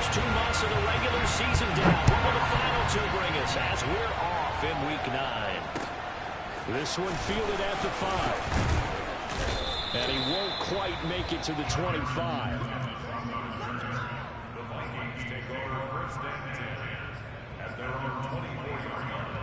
first 2 months of the regular season down. What will the final 2 bring us as we're off in Week 9? This one fielded at the 5. And he won't quite make it to the 25. The Vikings take over first and 10 at their own 24-yard line.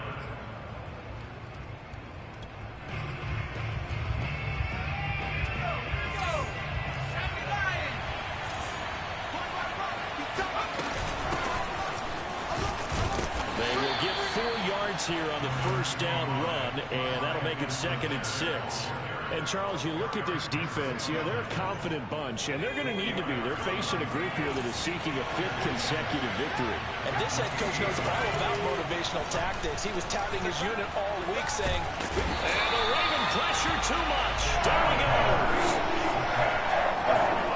They will get 4 yards here on the first down run, and that'll make it 2nd and 6. And, Charles, you look at this defense, they're a confident bunch, and they're going to need to be. They're facing a group here that is seeking a 5th consecutive victory. And this head coach knows all about motivational tactics. He was touting his unit all week saying, and the Raven pressure too much. Down he goes.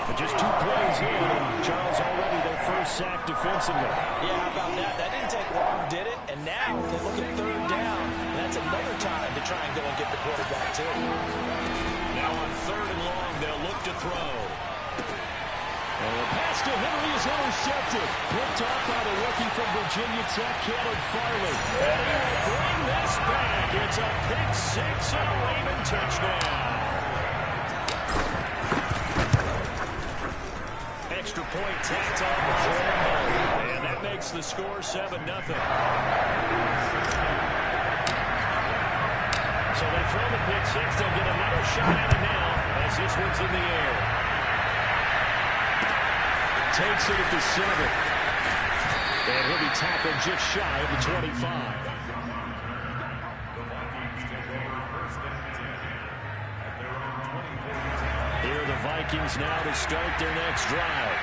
But just 2 plays in, and Charles already their first sack defensively. Yeah, how about that? That didn't take long, did it? And now they look at 3rd down. And that's another time to try and go and get the quarterback, too. Now on 3rd and long, they'll look to throw. And the pass to Henry is intercepted. Picked off by the rookie from Virginia Tech, Caleb Farley. And he will bring this back. It's a pick 6 and a Raven touchdown. Extra point tacked on by Lambo. And that makes the score 7-0. So they throw the pick 6. They'll get another shot at it now as this one's in the air. Takes it at the 7. And he'll be tackled just shy of the 25. Here are the Vikings now to start their next drive.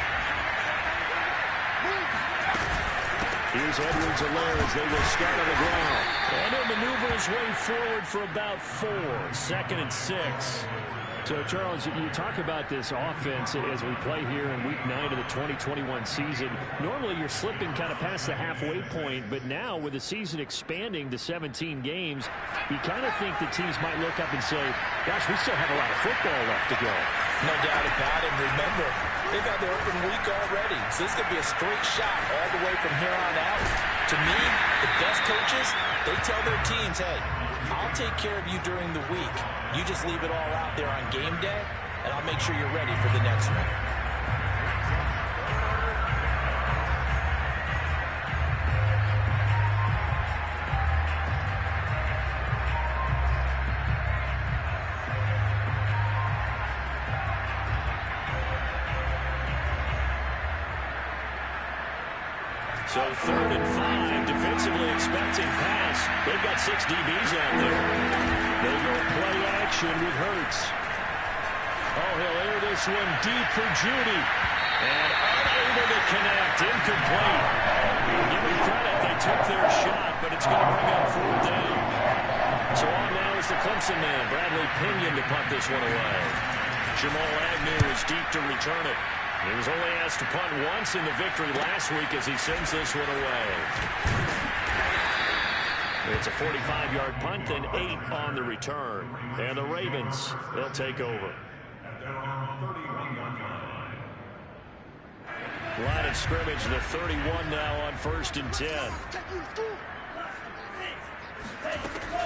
Here's Edwards-Helaire as they will start on the ground. And he'll maneuver his way forward for about 4. 2nd and 6. So, Charles, you talk about this offense as we play here in Week 9 of the 2021 season. Normally, you're slipping kind of past the halfway point, but now with the season expanding to 17 games, you kind of think the teams might look up and say, gosh, we still have a lot of football left to go. No doubt about it. Remember, they've had their open week already, so this could be a straight shot all the way from here on out. To me, the best coaches, they tell their teams, hey, I'll take care of you during the week. You just leave it all out there on game day, and I'll make sure you're ready for the next one. So 3rd and 5, defensively expecting pass. They've got 6 DBs out there. They go play action with Hurts. Oh, he'll air this one deep for Judy. And unable to connect, incomplete. Give them credit, they took their shot, but it's going to bring up 4th down. So on now is the Clemson man, Bradley Pinion, to punt this one away. Jamal Agnew is deep to return it. He was only asked to punt once in the victory last week as he sends this one away. It's a 45-yard punt and 8 on the return. And the Ravens, they'll take over. Line of scrimmage, the 31 now on 1st and 10.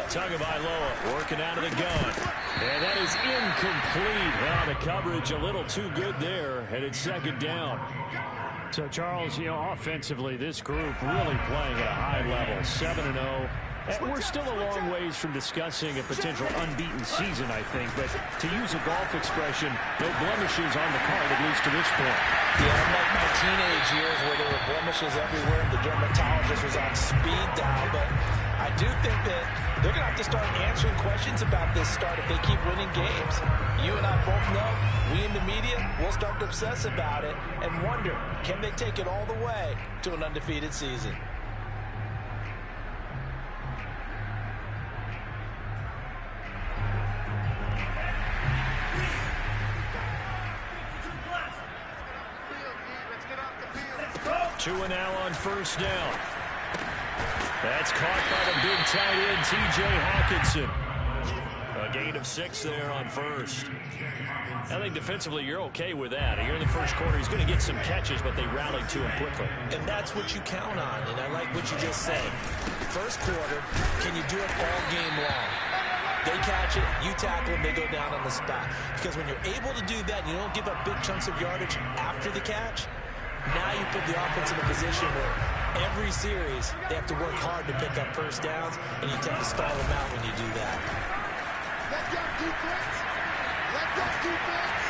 Tagovailoa working out of the gun. And that is incomplete. Well, the coverage a little too good there, and it's 2nd down. So, Charles, offensively, this group really playing at a high level, 7-0. And we're still a long ways from discussing a potential unbeaten season, I think. But to use a golf expression, no blemishes on the card, at least to this point. Yeah, unlike my teenage years where there were blemishes everywhere, the dermatologist was on speed dial. But I do think that they're going to have to start answering questions about this start if they keep winning games. You and I both know, we in the media, will start to obsess about it and wonder, can they take it all the way to an undefeated season? Two and now on 1st down. That's caught by the big tight end, T.J. Hawkinson. gain of 6 there on first. I think defensively you're okay with that. Here in the first quarter, he's going to get some catches, but they rallied to him quickly. And that's what you count on, and I like what you just said. First quarter, can you do it all game long? They catch it, you tackle them, they go down on the spot. Because when you're able to do that, and you don't give up big chunks of yardage after the catch, now you put the offense in a position where every series they have to work hard to pick up first downs, and you tend to stall them out when you do that. Let go defense. Let go defense.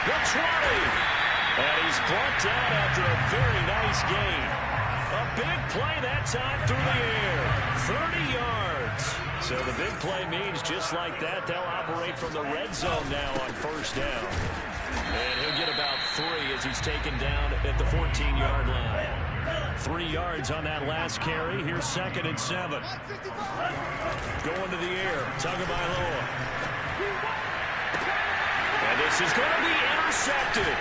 The 20. And he's brought down after a very nice gain. A big play that time through the air. 30 yards. So the big play means just like that, they'll operate from the red zone now on first down. And he'll get about 3 as he's taken down at the 14-yard line. 3 yards on that last carry. Here's 2nd and 7. Going to the air. Tagovailoa. And this is going to be intercepted.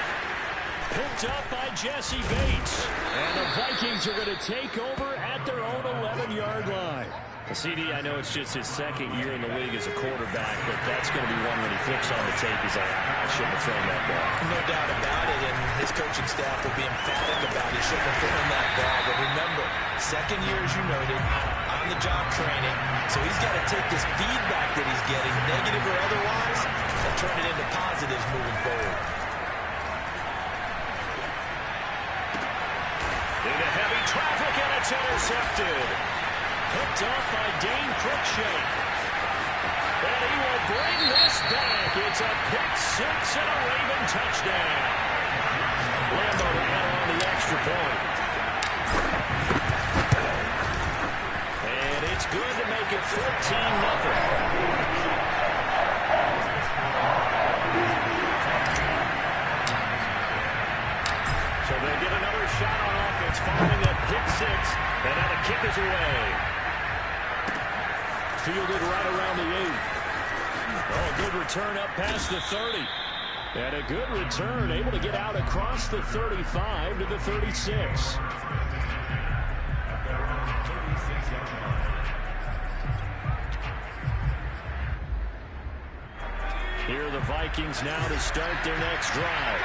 Picked up by Jesse Bates. And the Vikings are going to take over at their own 11-yard line. CD, I know it's just his 2nd year in the league as a quarterback, but that's going to be one when he flips on the tape. He's like, I shouldn't have thrown that ball. No doubt about it, and his coaching staff will be emphatic about he shouldn't have thrown that ball. But remember, 2nd year, as you noted, on-the-job training, so he's got to take this feedback that he's getting, negative or otherwise, and turn it into positives moving forward. Into heavy traffic, and it's intercepted. Picked up by Dane Cruikshank. And he will bring this back. It's a pick 6 and a Raven touchdown. Lambo now on the extra point. And it's good to make it 14-0. So they'll get another shot on offense following that pick 6. And now the kick is away. Fielded right around the 8. Oh, good return up past the 30. And a good return, able to get out across the 35 to the 36. Here are the Vikings now to start their next drive.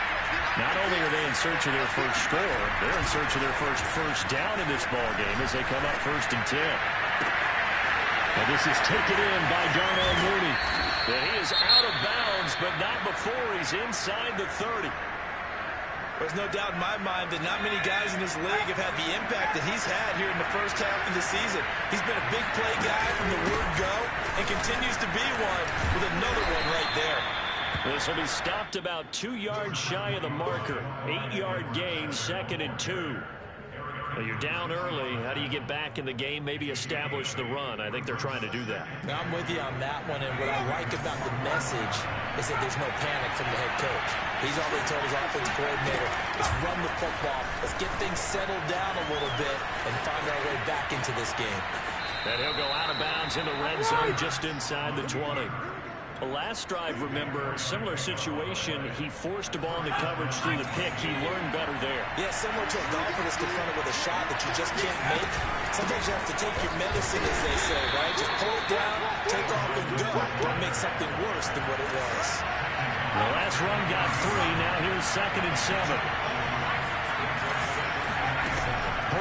Not only are they in search of their first score, they're in search of their first down in this ballgame as they come up 1st and 10. And this is taken in by Darnell Mooney. And he is out of bounds, but not before he's inside the 30. There's no doubt in my mind that not many guys in this league have had the impact that he's had here in the first half of the season. He's been a big play guy from the word go and continues to be one with another one right there. This will be stopped about 2 yards shy of the marker. 8-yard gain, 2nd and 2. Well, you're down early. How do you get back in the game? Maybe establish the run. I think they're trying to do that. Now, I'm with you on that one, and what I like about the message is that there's no panic from the head coach. He's already told his offensive coordinator, let's run the football, let's get things settled down a little bit and find our way back into this game. And he'll go out of bounds in the red zone just inside the 20. The last drive, remember, similar situation. He forced a ball into coverage through the pick. He learned better there. Yeah, similar to a golfer that's confronted with a shot that you just can't make. Sometimes you have to take your medicine, as they say, right? Just pull it down, take off, and go. Don't make something worse than what it was. The last run got 3. Now here's 2nd and 7.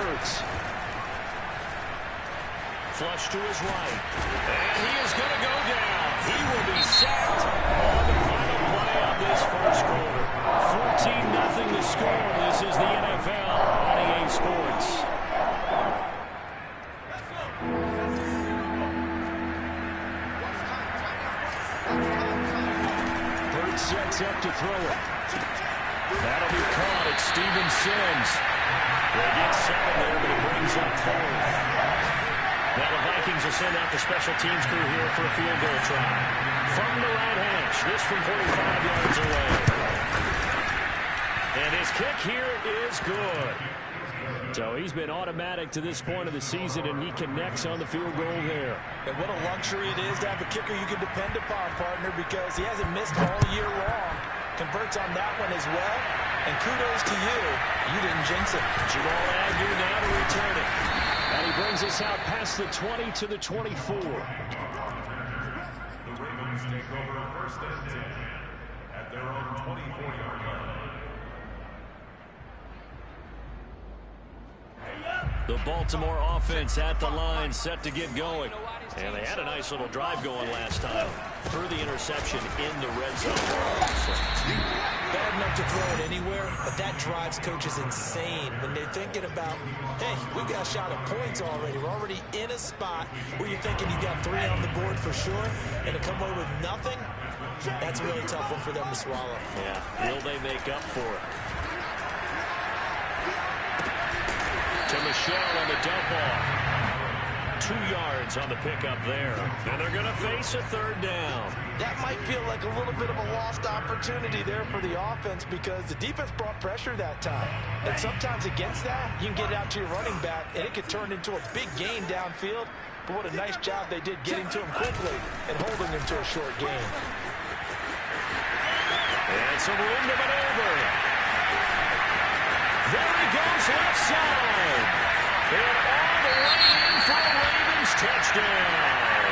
Hurts. Flush to his right. And he is going to go down. He will be sacked on the final play of this first quarter. 14-0 the score. This is the NFL on EA Sports. Hurts sets up to throw it. That'll be caught. It's Steven Sims. They get 7 there, but it brings up 4th. Now the Vikings will send out the special teams crew here for a field goal try. From the right hash, this from 45 yards away. And his kick here is good. So he's been automatic to this point of the season, and he connects on the field goal there. And what a luxury it is to have a kicker you can depend upon, partner, because he hasn't missed all year long. Converts on that one as well. And kudos to you. You didn't jinx it. Jamal Agnew now to return it. And he brings us out past the 20 to the 24. take over first and 10 at their own 24-yard line. The Baltimore offense at the line, set to get going. And they had a nice little drive going last time. Threw the interception in the red zone. Bad enough to throw it anywhere, but that drives coaches insane when they're thinking about, hey, we've got a shot at points already. We're already in a spot where you're thinking you got 3 on the board for sure, and to come away with nothing, that's a really tough one for them to swallow. Yeah, will they make up for it? To Michelle on the dump off. 2 yards on the pickup there. And they're going to face a 3rd down. That might feel like a little bit of a lost opportunity there for the offense because the defense brought pressure that time. And sometimes against that, you can get it out to your running back, and it could turn into a big gain downfield. But what a nice job they did getting to him quickly and holding him to a short gain. And some room to maneuver. There he goes left side. And all the way in for a Ravens touchdown.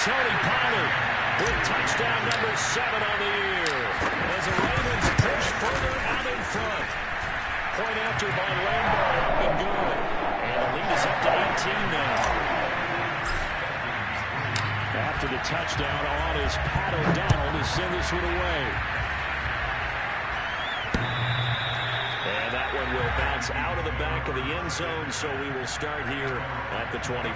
Tony Pollard with touchdown number 7 on the year. As the Ravens push further out in front. Point after by Lambeau, up and good. And the lead is up to 18 now. After the touchdown on is Pat O'Donnell to send this one away. And that one will bounce out of the back of the end zone, so we will start here at the 25.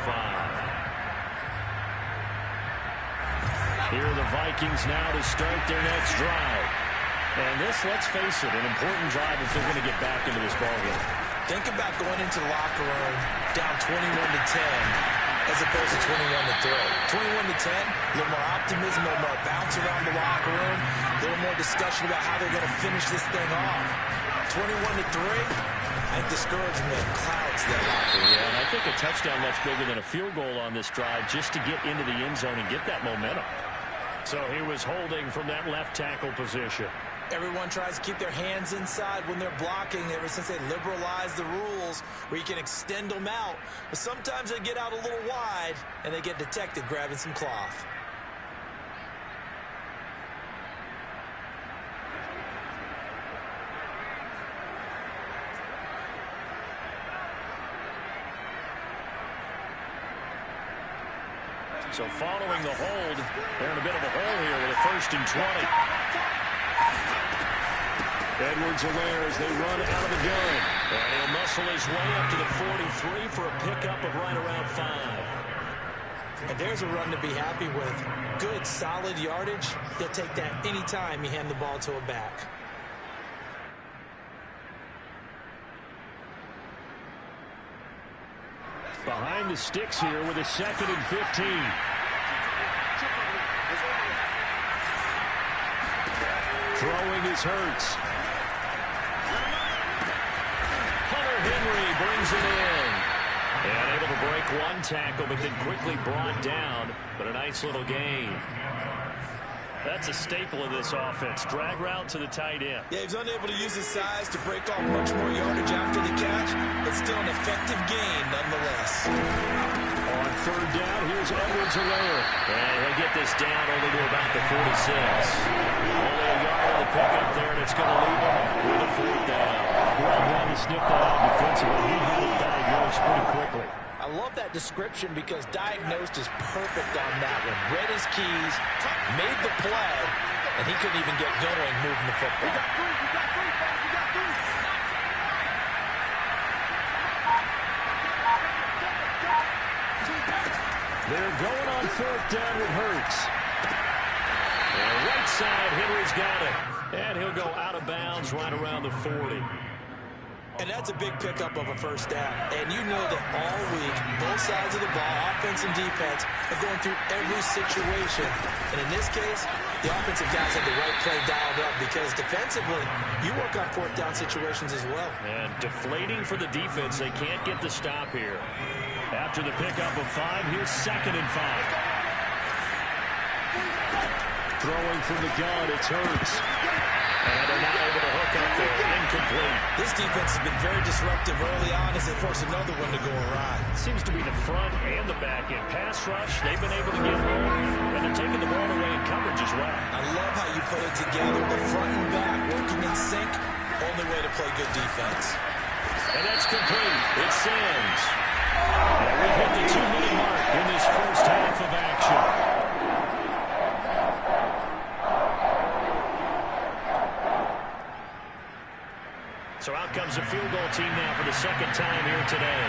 Here are the Vikings now to start their next drive. And this, let's face it, an important drive if they're going to get back into this ballgame. Think about going into the locker room down 21-10 as opposed to 21-3. 21-10, a little more optimism, a little more bounce around the locker room, a little more discussion about how they're going to finish this thing off. 21-3, I think discouragement clouds that locker room. Yeah, and I think a touchdown much bigger than a field goal on this drive just to get into the end zone and get that momentum. So he was holding from that left tackle position. Everyone tries to keep their hands inside when they're blocking ever since they liberalized the rules where you can extend them out. But sometimes they get out a little wide and they get detected grabbing some cloth. So following the hold, they're in a bit of a hole here with a 1st and 20. Edwards aware as they run out of the gun. And he'll muscle his way up to the 43 for a pickup of right around 5. And there's a run to be happy with. Good, solid yardage. He'll take that any time you hand the ball to a back. Behind the sticks here with a 2nd and 15. Throwing is Hurts. Hunter Henry brings it in. And able to break one tackle, but then quickly brought down. But a nice little gain. That's a staple of this offense. Drag route to the tight end. Yeah, he's unable to use his size to break off much more yardage after the catch, but still an effective gain nonetheless. On 3rd down, here's Edwards-Helaire. And he'll get this down only to about the 46. Only a yard on the pickup there, and it's going to leave him with a 4th down. Well done to sniff that out defensively. He had it diagnosed pretty quickly. I love that description because diagnosed is perfect on that one. Read his keys, made the play, and he couldn't even get going moving the football. They're going on 4th down with Hurts. And right side, Henry's got it. And he'll go out of bounds right around the 40. And that's a big pickup of a 1st down. And you know that all week, both sides of the ball, offense and defense, are going through every situation. And in this case, the offensive guys have the right play dialed up because defensively, you work on 4th down situations as well. And deflating for the defense. They can't get the stop here. After the pickup of 5, here's 2nd and 5. Throwing from the gun, it's Hurts. And they're not able to hook up there. Incomplete. This defense has been very disruptive early on as they force another one to go awry. Seems to be the front and the back end. Pass rush, they've been able to get home, and they're taking the ball away in coverage as well. I love how you put it together. The front and back working in sync. Only way to play good defense. And that's complete. It sends. And we've hit the 2-minute mark in this first half of action. So out comes the field goal team now for the second time here today.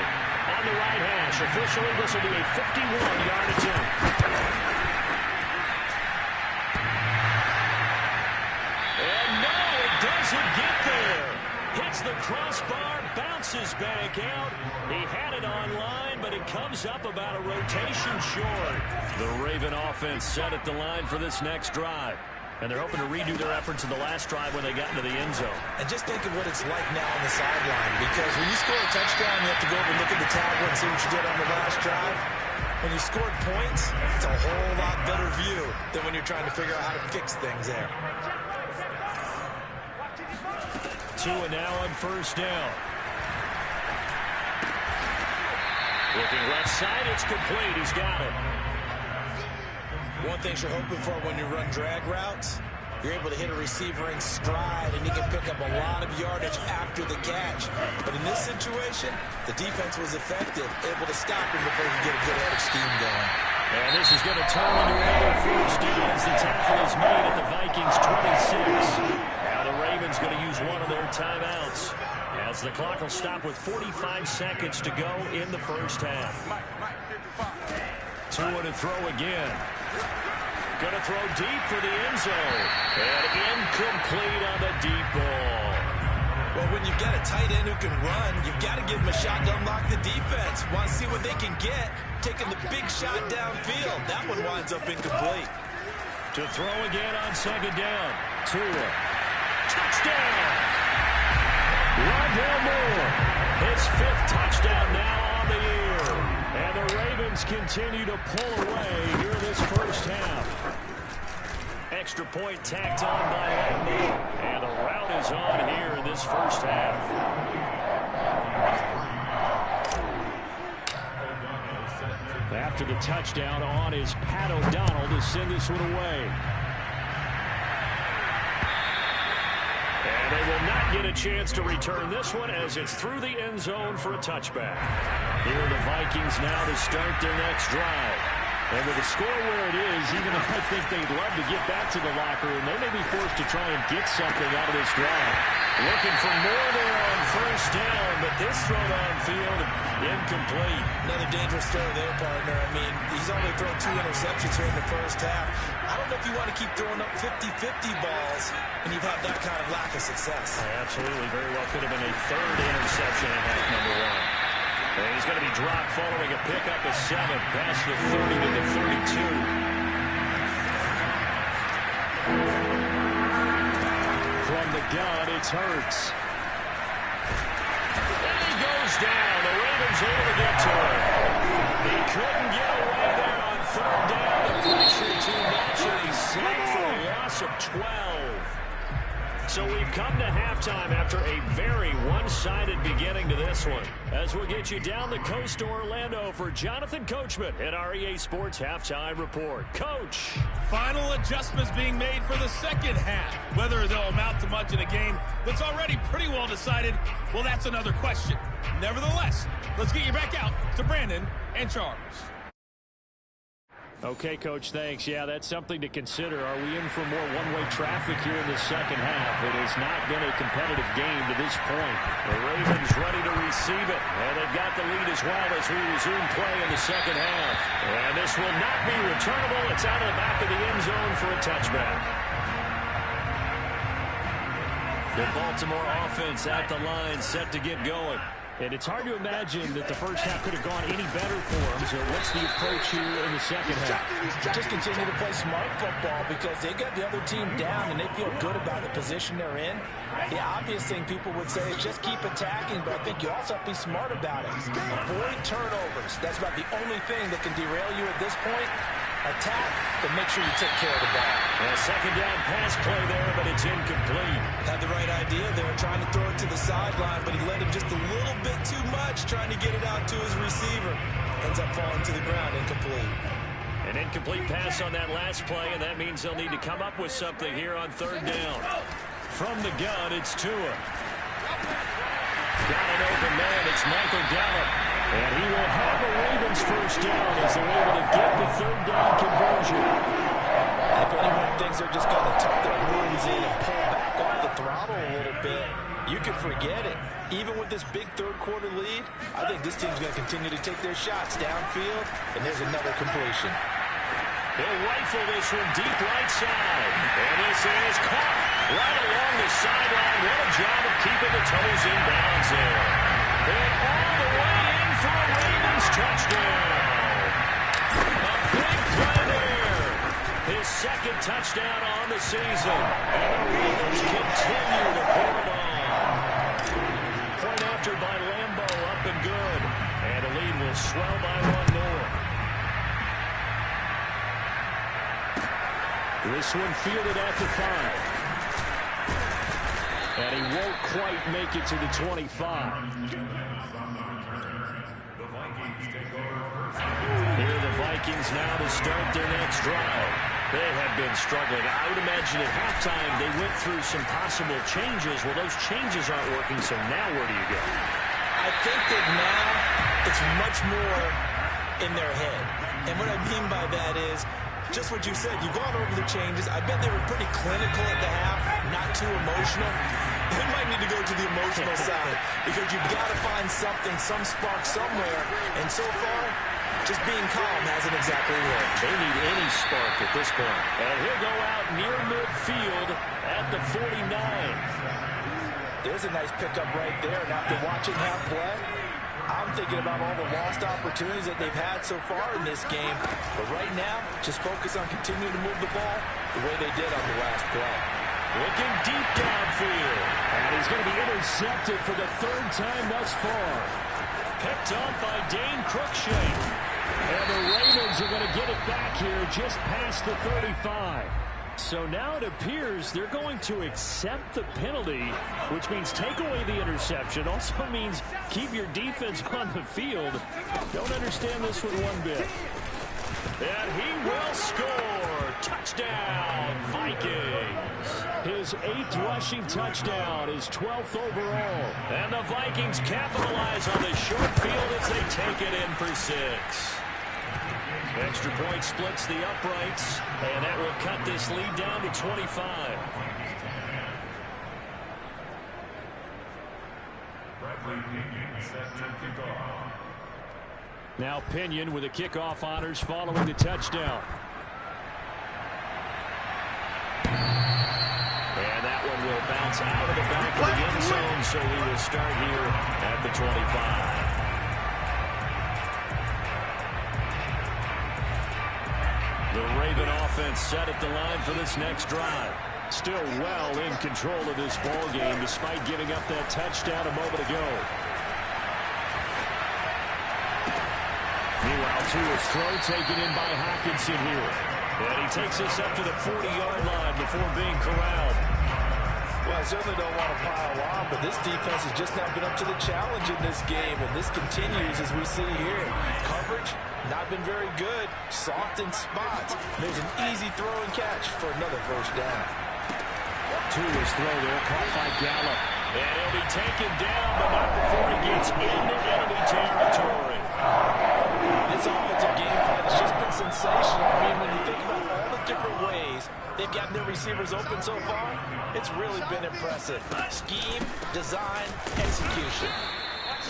On the right hash, officially this will be a 51-yard attempt. And no, it doesn't get there. Hits the crossbar, bounces back out. He had it on line, but it comes up about a rotation short. The Raven offense set at the line for this next drive. And they're hoping to redo their efforts in the last drive when they got into the end zone. And just think of what it's like now on the sideline. Because when you score a touchdown, you have to go over and look at the tablet and see what you did on the last drive. When you scored points, it's a whole lot better view than when you're trying to figure out how to fix things there. Tua now on first down. Looking left side, it's complete. He's got it. One thing you're hoping for when you run drag routes, you're able to hit a receiver in stride, and he can pick up a lot of yardage after the catch. But in this situation, the defense was effective, able to stop him before he could get a good head of steam going. And this is going to turn into another first down as the tackle is made at the Vikings 26. Now the Ravens going to use one of their timeouts as the clock will stop with 45 seconds to go in the first half. Tua to throw again. Going to throw deep for the end zone. And incomplete on the deep ball. Well, when you've got a tight end who can run, you've got to give him a shot to unlock the defense. Want to see what they can get, taking the big shot downfield. That one winds up incomplete. To throw again on second down. Tua. Touchdown! Rondell Moore. His 5th touchdown now on the year. And the Ravens continue to pull away here in this first half. Extra point tacked on by Lambeau. And the route is on here in this first half. After the touchdown on is Pat O'Donnell to send this one away. And they will not get a chance to return this one as it's through the end zone for a touchback. Here are the Vikings now to start their next drive. And with the score where it is, even though I think they'd love to get back to the locker room, they may be forced to try and get something out of this drive. Looking for more there on first down, but this throw downfield, incomplete. Another dangerous throw there, partner. I mean, he's only thrown 2 interceptions here in the first half. I don't know if you want to keep throwing up 50-50 balls when you've had that kind of lack of success. Absolutely. Very well could have been a 3rd interception in half number 1. And he's going to be dropped following a pickup of 7 past the 30 to the 32. From the gun, it's Hurts. And he goes down. The Ravens able to get to him. He couldn't get away there on 3rd down. The pressure too much, and he's sacked for a loss of 12. So we've come to halftime after a very one-sided beginning to this one. As we'll get you down the coast to Orlando for Jonathan Coachman at our EA Sports Halftime Report. Coach. Final adjustments being made for the second half. Whether they'll amount to much in a game that's already pretty well decided, well, that's another question. Nevertheless, let's get you back out to Brandon and Charles. Okay, Coach, thanks. Yeah, that's something to consider. Are we in for more one-way traffic here in the second half? It has not been a competitive game to this point. The Ravens ready to receive it, and they've got the lead as well as we resume play in the second half. And this will not be returnable. It's out of the back of the end zone for a touchback. The Baltimore offense at the line, set to get going. And it's hard to imagine that the first half could have gone any better for them. So what's the approach here in the second half? Just continue to play smart football because they got the other team down and they feel good about the position they're in. The obvious thing people would say is just keep attacking, but I think you also have to be smart about it. Avoid turnovers. That's about the only thing that can derail you at this point. Attack, but make sure you take care of the ball. A second down pass play there, but it's incomplete. Had the right idea there, trying to throw it to the sideline, but he led him just a little bit too much, trying to get it out to his receiver. Ends up falling to the ground, incomplete. An incomplete pass on that last play, and that means they'll need to come up with something here on third down. From the gun, it's Tua. Got an open man, it's Michael Gallup. And he will have a Ravens first down as they're able to get the third down conversion. If anyone thinks they're just going to tuck their horns in and pull back off the throttle a little bit, you can forget it. Even with this big third-quarter lead, I think this team's going to continue to take their shots downfield, and there's another completion. They'll rifle this from deep right side. And this is caught right along the sideline. What a job of keeping the toes in bounds there. And all the way in for a Ravens touchdown. A big play there. His second touchdown on the season. And the Ravens continue to pour it on. Point after by Lambeau, up and good. And the lead will swell by one more. This one fielded at the 5. And he won't quite make it to the 25. Here are the Vikings now to start their next drive. They have been struggling. I would imagine at halftime they went through some possible changes. Well, those changes aren't working, so now where do you go? I think that now it's much more in their head. And what I mean by that is just what you said. You've gone over the changes. I bet they were pretty clinical at the half, not too emotional. They might need to go to the emotional side because you've got to find something, some spark somewhere. And so far, just being calm hasn't exactly worked. They need any spark at this point. And he'll go out near midfield at the 49. There's a nice pickup right there. And after watching that play, I'm thinking about all the lost opportunities that they've had so far in this game. But right now, just focus on continuing to move the ball the way they did on the last play. Looking deep downfield. And he's going to be intercepted for the third time thus far. Picked up by Dane Cruikshank. And the Ravens are going to get it back here just past the 35. So now it appears they're going to accept the penalty, which means take away the interception. Also means keep your defense on the field. Don't understand this one one bit. And he will score. Touchdown, Vikings. His 8th rushing touchdown, his 12th overall. And the Vikings capitalize on the short field as they take it in for 6. Extra point splits the uprights, and that will cut this lead down to 25. Now Pinion with the kickoff honors following the touchdown. And that one will bounce out of the back of the end zone, so we will start here at the 25. The Raven offense set at the line for this next drive. Still well in control of this ball game despite giving up that touchdown a moment ago. Meanwhile, Tua's throw taken in by Hockenson here. And he takes us up to the 40-yard line before being corralled. Well, I certainly don't want to pile on, but this defense has just not been up to the challenge in this game, and this continues as we see here. Coverage, not been very good. Soft in spots. There's an easy throw and catch for another first down. Tua's throw there, caught by Gallup. And he'll be taken down, but not before he gets into enemy territory. This offensive game plan has just been sensational. I mean, when you think about all the different ways they've gotten their receivers open so far, it's really been impressive. Scheme, design, execution.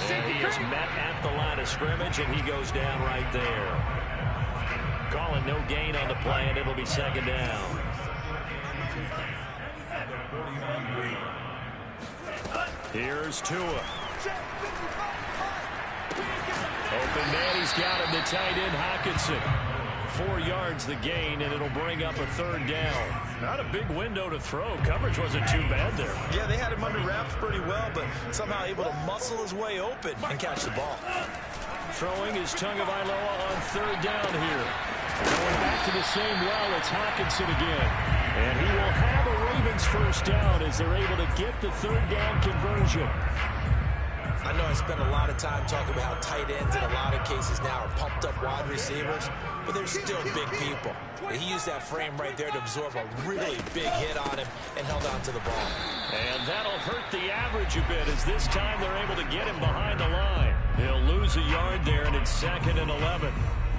And he is met at the line of scrimmage, and he goes down right there. Calling no gain on the play, and it'll be second down. Here's Tua. Open man, he's got him, the tight end Hockenson. 4 yards the gain, and it'll bring up a third down. Not a big window to throw. Coverage wasn't too bad there. Yeah, they had him under wraps pretty well, but somehow able to muscle his way open and catch the ball. Throwing is Tagovailoa on third down here. Going back to the same well, it's Hawkinson again. And he will have a Ravens first down as they're able to get the third down conversion. I know I spent a lot of time talking about how tight ends in a lot of cases now are pumped up wide receivers, but they're still big people. He used that frame right there to absorb a really big hit on him and held on to the ball. And that'll hurt the average a bit as this time they're able to get him behind the line. He'll lose a yard there, and it's 2nd and 11.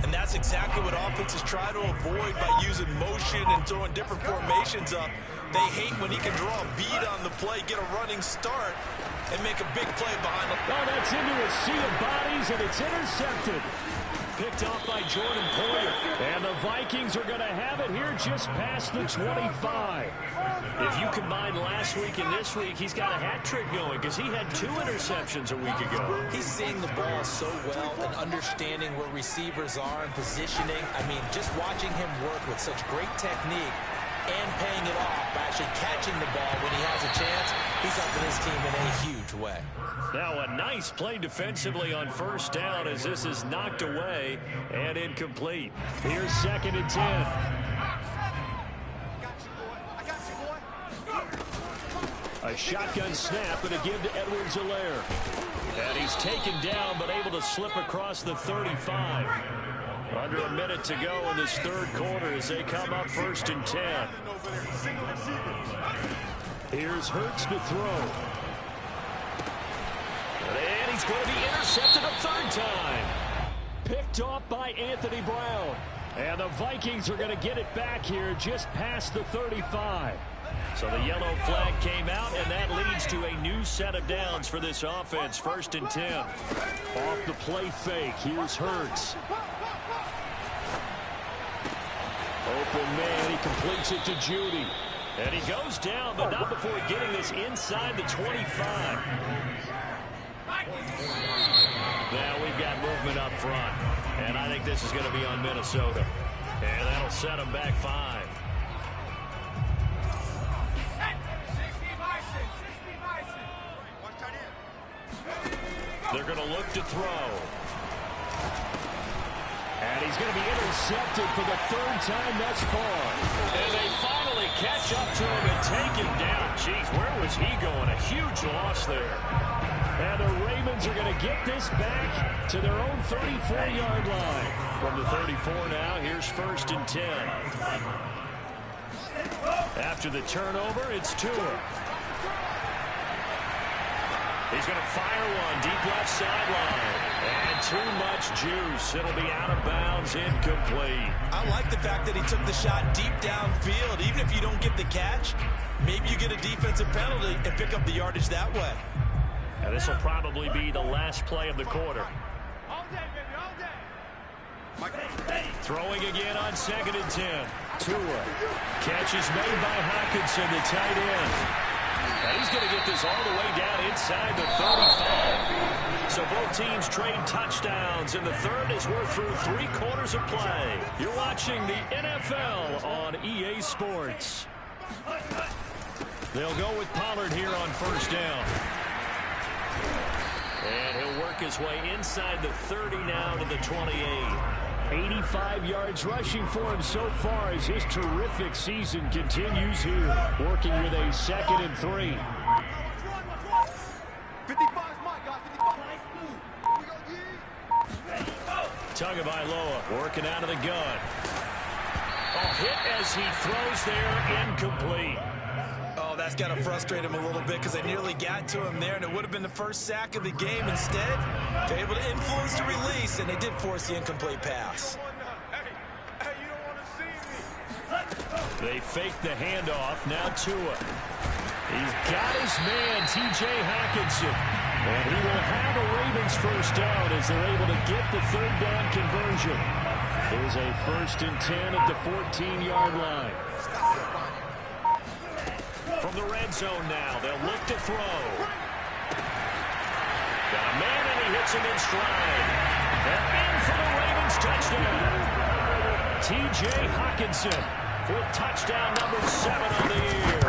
And that's exactly what offenses try to avoid by using motion and throwing different formations up. They hate when he can draw a bead on the play, get a running start, and make a big play behind the... Oh, that's into a sea of bodies, and it's intercepted. Picked off by Jordan Poyer. And the Vikings are going to have it here just past the 25. If you combine last week and this week, he's got a hat trick going because he had 2 interceptions a week ago. He's seeing the ball so well and understanding where receivers are and positioning. I mean, just watching him work with such great technique and paying it off by actually catching the ball when he has a chance, he's helping his team in a huge way. Now a nice play defensively on first down as this is knocked away and incomplete. Here's 2nd and 10. A shotgun snap and a give to Edwards-Helaire. And he's taken down but able to slip across the 35. Under a minute to go in this third quarter as they come up 1st and 10. Here's Hurts to throw. And he's going to be intercepted a 3rd time. Picked off by Anthony Brown. And the Vikings are going to get it back here just past the 35. So the yellow flag came out, and that leads to a new set of downs for this offense. 1st and 10. Off the play fake. Here's Hurts. Open man. He completes it to Judy. And he goes down, but not before getting this inside the 25. Now we've got movement up front. And I think this is going to be on Minnesota. And that'll set them back 5. They're going to look to throw. And he's going to be intercepted for the 3rd time thus far. And they finally catch up to him and take him down. Jeez, where was he going? A huge loss there. And the Ravens are going to get this back to their own 34-yard line. From the 34 now, here's 1st and 10. After the turnover, it's Tua. He's going to fire one deep left sideline. And too much juice. It'll be out of bounds, incomplete. I like the fact that he took the shot deep downfield. Even if you don't get the catch, maybe you get a defensive penalty and pick up the yardage that way. And this will probably be the last play of the quarter. All day, baby, all day. Throwing again on 2nd and 10. Tua. Catch is made by Hawkinson, the tight end. And he's going to get this all the way down inside the 35. So both teams trade touchdowns in the third as we're through 3 quarters of play. You're watching the NFL on EA Sports. They'll go with Pollard here on 1st down. And he'll work his way inside the 30 now to the 28. 85 yards rushing for him so far as his terrific season continues here. Working with a 2nd and 3. 55 is mine, guys. Tagovailoa working out of the gun. A hit as he throws there, incomplete. Oh, that's got to frustrate him a little bit because they nearly got to him there, and it would have been the first sack of the game. Instead, they're able to influence the release, and they did force the incomplete pass. Hey, you don't want to see me. They fake the handoff. Now Tua. He's got his man, T.J. Hawkinson. And he will have a Ravens first down as they're able to get the 3rd down conversion. There's a 1st and 10 at the 14-yard line. From the red zone now, they'll look to throw. Got a man, and he hits him in stride. And in for the Ravens touchdown. T.J. Hawkinson with touchdown number 7 on the year.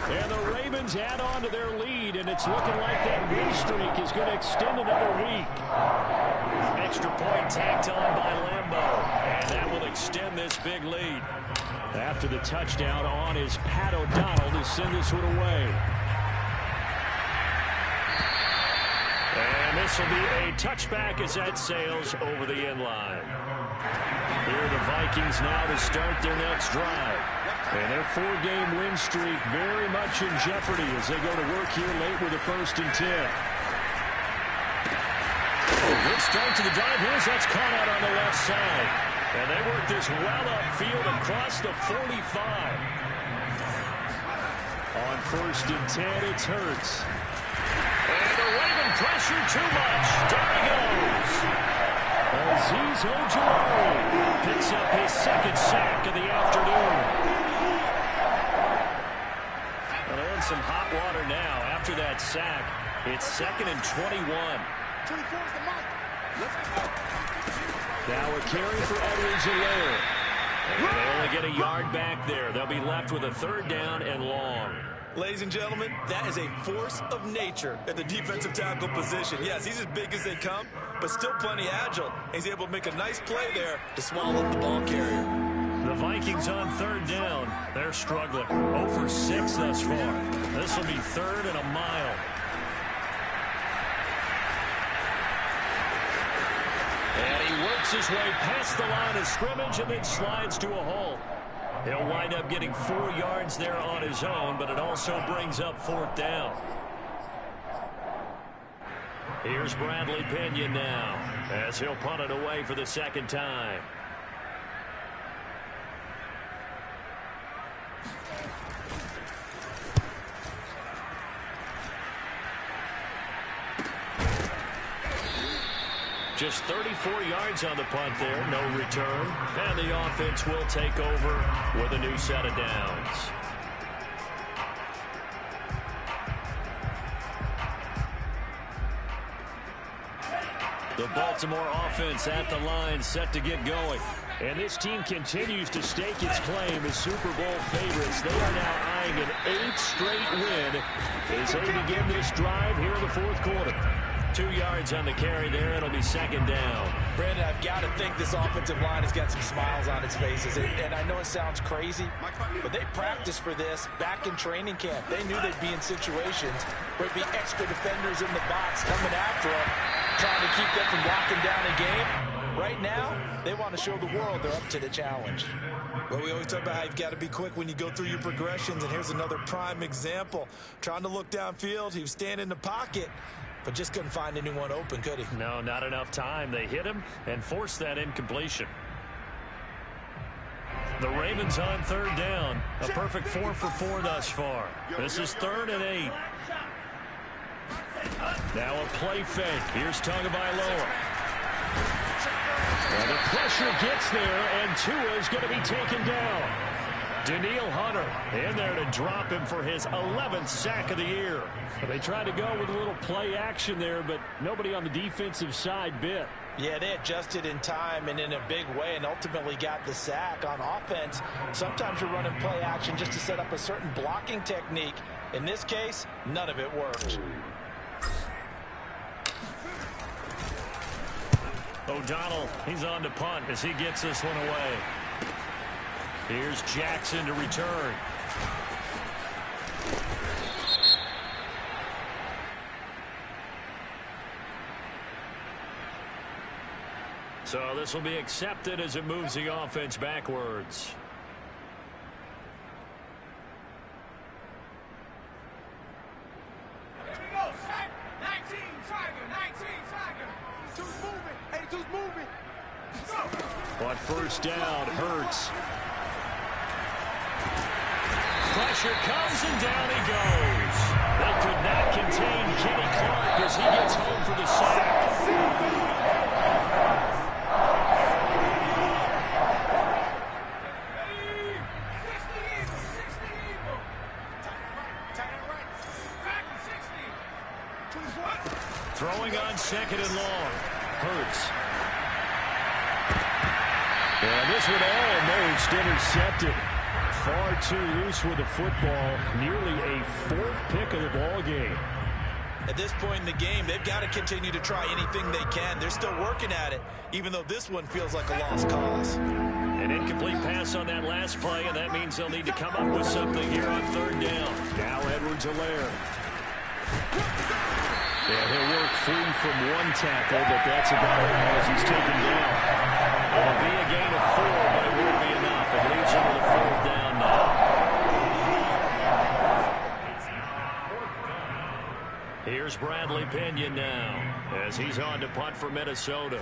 And the Ravens add on to their lead, and it's looking like that win streak is going to extend another week. Extra point tacked on by Lambeau, and that will extend this big lead. After the touchdown on is Pat O'Donnell to send this one away. And this will be a touchback as that sails over the end line. Here are the Vikings now to start their next drive. And their 4-game win streak very much in jeopardy as they go to work here late with a 1st and 10. Good start to the drive here as that's caught out on the left side. And they work this well upfield across the 45. On 1st and 10, it's Hurts. And the Raven pressure too much. Down he goes. Azeez Ojulari picks up his 2nd sack of the afternoon. Well, they're in some hot water now. After that sack, it's 2nd and 21. 24 is the mark. Now a carry for Edwards-Helaire. And they only get a yard back there. They'll be left with a 3rd down and long. Ladies and gentlemen, that is a force of nature at the defensive tackle position. Yes, he's as big as they come, but still plenty agile. He's able to make a nice play there to swallow up the ball carrier. The Vikings on 3rd down. They're struggling. 0 for 6 thus far. This will be 3rd and a mile. And he works his way past the line of scrimmage and then slides to a halt. He'll wind up getting 4 yards there on his own, but it also brings up 4th down. Here's Bradley Pinion now as he'll punt it away for the 2nd time. Just 34 yards on the punt there, no return. And the offense will take over with a new set of downs. The Baltimore offense at the line, set to get going. And this team continues to stake its claim as Super Bowl favorites. They are now eyeing an 8th straight win as they begin this drive here in the 4th quarter. 2 yards on the carry there. It'll be 2nd down. Brandon, I've got to think this offensive line has got some smiles on its faces. And I know it sounds crazy, but they practiced for this back in training camp. They knew they'd be in situations where it'd be extra defenders in the box coming after them, trying to keep them from locking down a game. Right now, they want to show the world they're up to the challenge. Well, we always talk about how you've got to be quick when you go through your progressions, and here's another prime example. Trying to look downfield, he was standing in the pocket, but just couldn't find anyone open, could he? No, not enough time. They hit him and forced that incompletion. The Ravens on 3rd down. A perfect 4 for 4 thus far. This is 3rd and 8. Now a play fake. Here's Tagovailoa. And the pressure gets there, and Tua is going to be taken down. Danielle Hunter in there to drop him for his 11th sack of the year. They tried to go with a little play action there, but nobody on the defensive side bit. Yeah, they adjusted in time and in a big way and ultimately got the sack. On offense, sometimes you're running play action just to set up a certain blocking technique. In this case, none of it worked. O'Donnell, he's on to punt as he gets this one away. Here's Jackson to return. So this will be accepted as it moves the offense backwards. Here we go. 19, Tiger. 19, Tiger. 82's moving. 82's moving. Go. On 1st down, Hurts. Pressure comes and down he goes. They could not contain Kenny Clark as he gets home for the sack. Throwing on 2nd and long. Hurts. And this one almost intercepted. far too loose with the football. Nearly a fourth pick of the ball game. At this point in the game, they've got to continue to try anything they can. They're still working at it, even though this one feels like a lost cause. An incomplete pass on that last play, and that means they'll need to come up with something here on third down. Now Edwards-Helaire. Yeah, he'll work free from one tackle, but that's about all as he's taken down. It'll be a gain of 4, but it won't be enough. It leaves him with a fourth down now. Here's Bradley Pinion now as he's on to punt for Minnesota.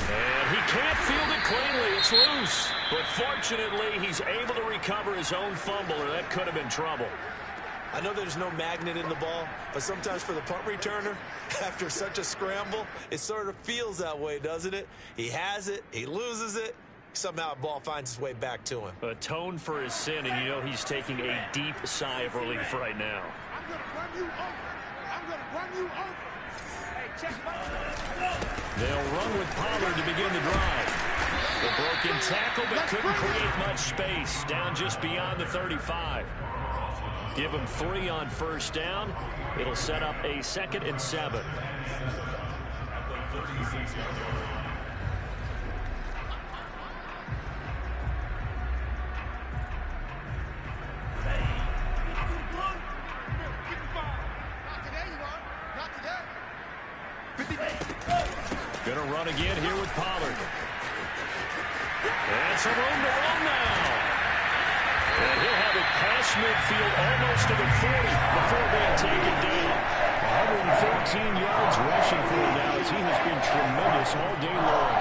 And he can't field it cleanly. It's loose. But fortunately, he's able to recover his own fumble, or that could have been trouble. I know there's no magnet in the ball, but sometimes for the punt returner, after such a scramble, it sort of feels that way, doesn't it? He has it, he loses it, somehow the ball finds its way back to him. Atone for his sin, and you know he's taking a deep sigh of relief right now. I'm going to run you over. I'm going to run you over. Hey, check my... They'll run with Pollard to begin the drive. The broken tackle, but couldn't create much space. Down just beyond the 35. Give him 3 on first down. It'll set up a 2nd and 7. Gonna run again here with Pollard. And some room to run now. And he'll have it past midfield almost to the 40 before being taken down. 114 yards rushing for him now as he has been tremendous all day long.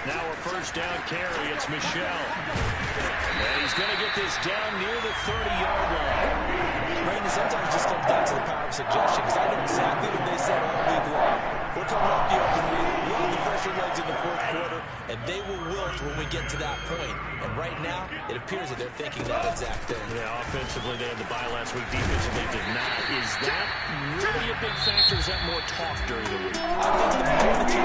Now a first down carry. It's Michelle. And he's going to get this down near the 30-yard line. Brandon, sometimes just comes down to the power of suggestion, because I know exactly what they said all week long. We're coming off the open week. We'll have the fresher legs in the fourth quarter, and they will wilt when we get to that point. And right now, it appears that they're thinking that exact thing. Yeah, offensively, they had the bye last week. Defensively, did not. Is that really a big factor? Is that more talk during the week? I think the more that you